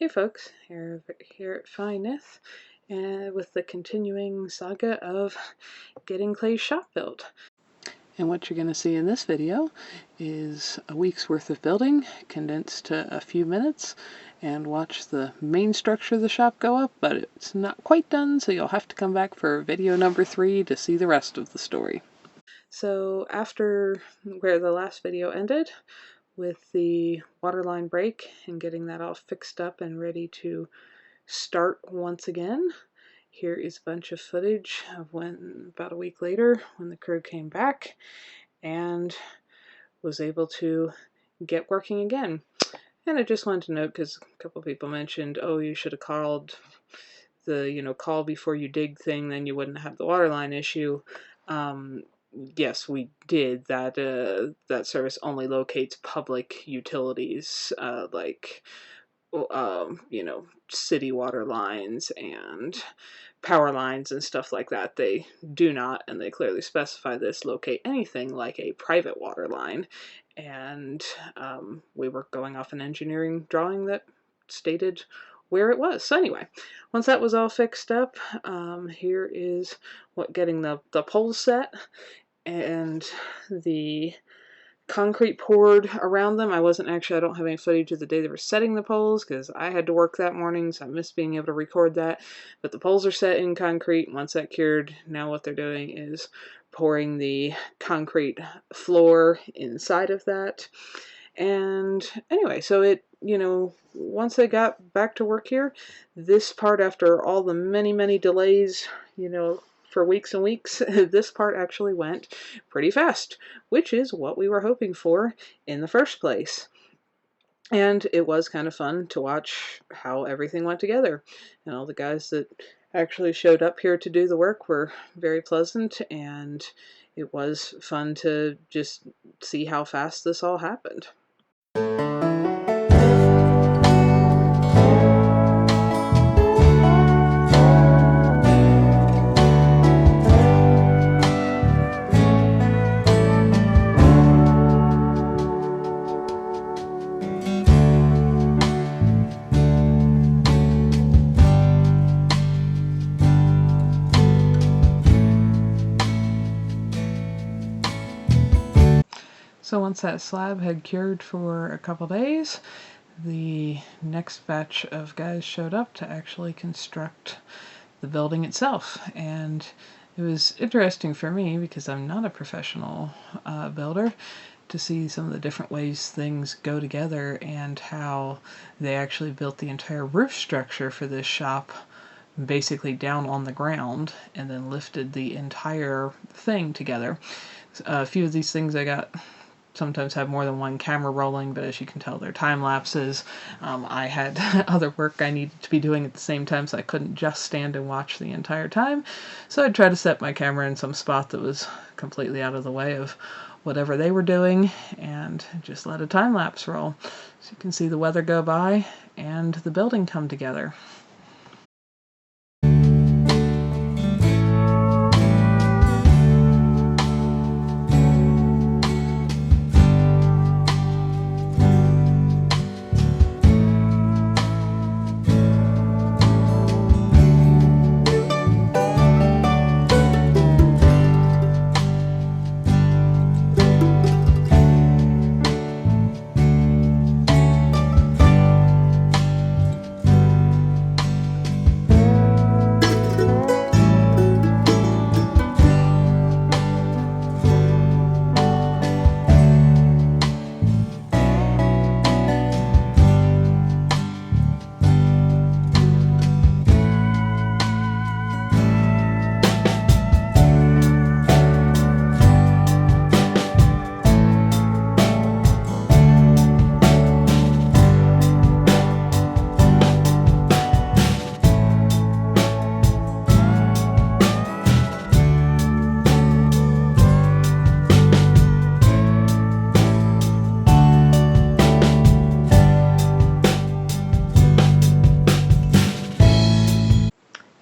Hey folks, here at Fineth, and with the continuing saga of getting Clay's shop built. And what you're going to see in this video is a week's worth of building condensed to a few minutes, and watch the main structure of the shop go up, but it's not quite done, so you'll have to come back for video number 3 to see the rest of the story. So after where the last video ended, with the waterline break and getting that all fixed up and ready to start once again, here is a bunch of footage of when, about a week later, when the crew came back and was able to get working again. And I just wanted to note, because a couple people mentioned, oh, you should have called the, call before you dig thing, then you wouldn't have the waterline issue. Yes, we did. That service only locates public utilities, like city water lines and power lines and stuff like that. They do not, and they clearly specify this, locate anything like a private water line. And we were going off an engineering drawing that stated where it was. So anyway, once that was all fixed up, here is what getting the poles set and the concrete poured around them. I don't have any footage of the day they were setting the poles because I had to work that morning, so I missed being able to record that. But the poles are set in concrete. Once that cured, now what they're doing is pouring the concrete floor inside of that. And anyway, so it, once they got back to work here, this part, after all the many delays, for weeks and weeks, this part actually went pretty fast, which is what we were hoping for in the first place. And it was kind of fun to watch how everything went together. And all the guys that actually showed up here to do the work were very pleasant, and it was fun to just see how fast this all happened. So once that slab had cured for a couple days, the next batch of guys showed up to actually construct the building itself. And it was interesting for me, because I'm not a professional builder, to see some of the different ways things go together and how they actually built the entire roof structure for this shop basically down on the ground and then lifted the entire thing together. A few of these things I got sometimes have more than one camera rolling, but as you can tell, they're time lapses. I had other work I needed to be doing at the same time, so I couldn't just stand and watch the entire time. So I'd try to set my camera in some spot that was completely out of the way of whatever they were doing and just let a time lapse roll. So you can see the weather go by and the building come together.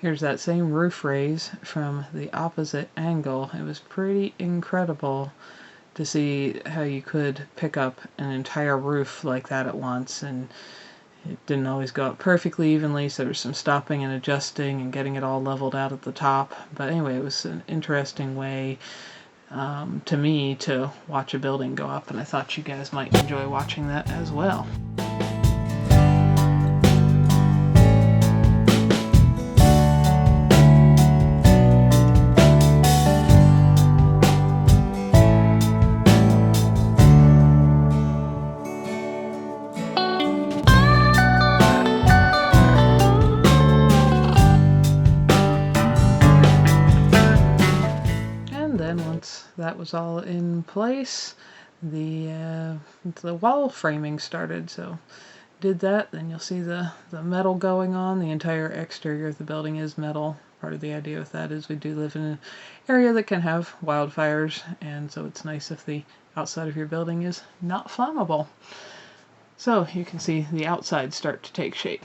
Here's that same roof raise from the opposite angle. It was pretty incredible to see how you could pick up an entire roof like that at once, and It didn't always go up perfectly evenly, so there was some stopping and adjusting and getting it all leveled out at the top. But anyway, it was an interesting way to me to watch a building go up, and I thought you guys might enjoy watching that as well. Once that was all in place, the wall framing started. So did that, then you'll see the metal going on. The entire exterior of the building is metal. Part of the idea with that is we do live in an area that can have wildfires, and so it's nice if the outside of your building is not flammable. So you can see the outside start to take shape.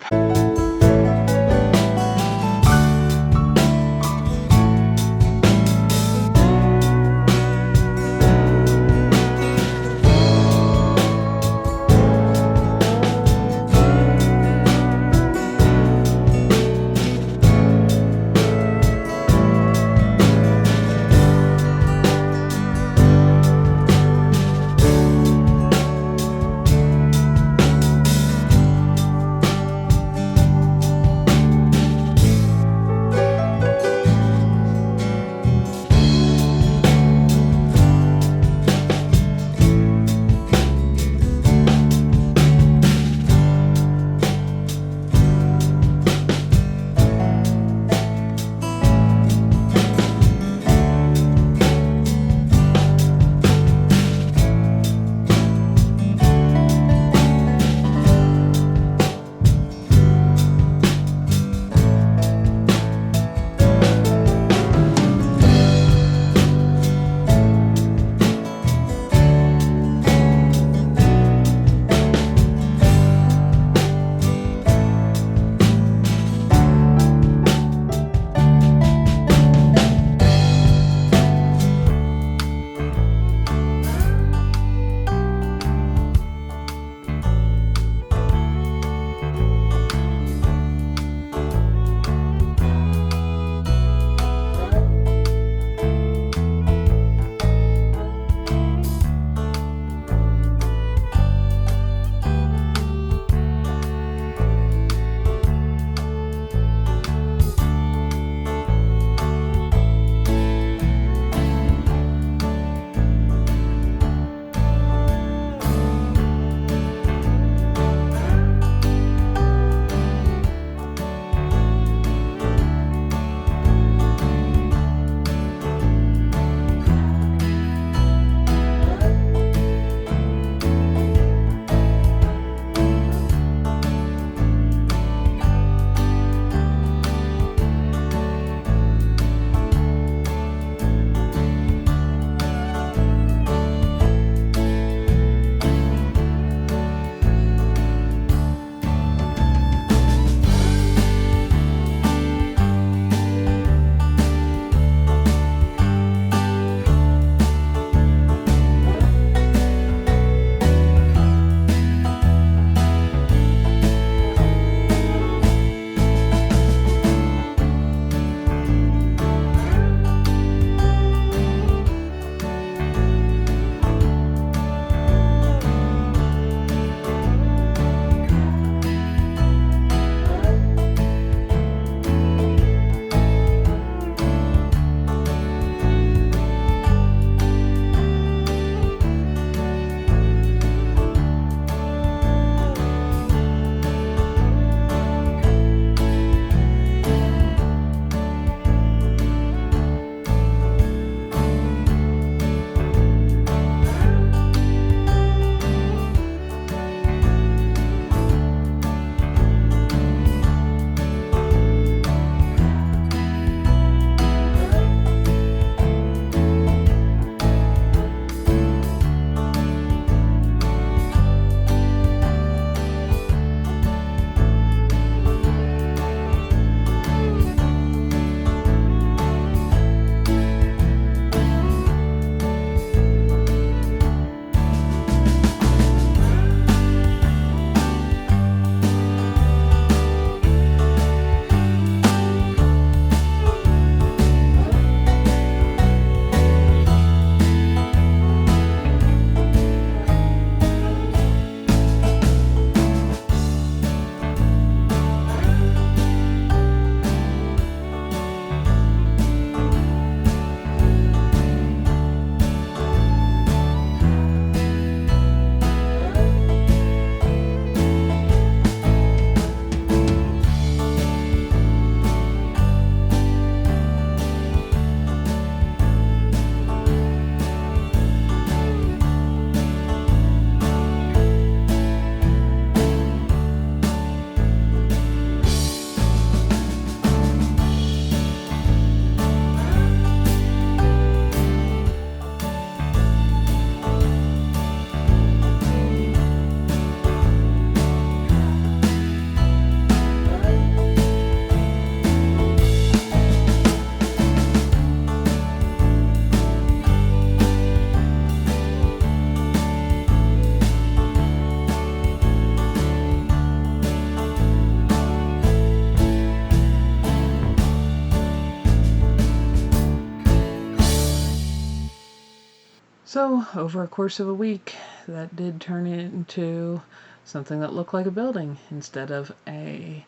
So over a course of a week, that did turn into something that looked like a building instead of a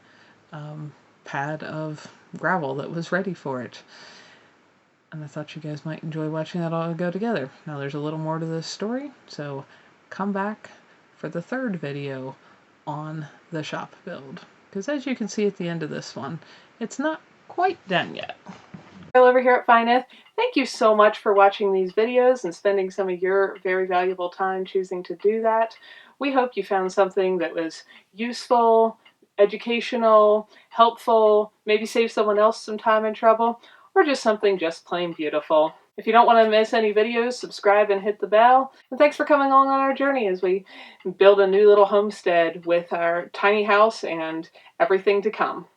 pad of gravel that was ready for it. And I thought you guys might enjoy watching that all go together. Now there's a little more to this story, so come back for the third video on the shop build. Because as you can see at the end of this one, it's not quite done yet. Over here at Fineth, thank you so much for watching these videos and spending some of your very valuable time choosing to do that. We hope you found something that was useful, educational, helpful, maybe save someone else some time and trouble, or just something just plain beautiful. If you don't want to miss any videos, subscribe and hit the bell. And thanks for coming along on our journey as we build a new little homestead with our tiny house and everything to come.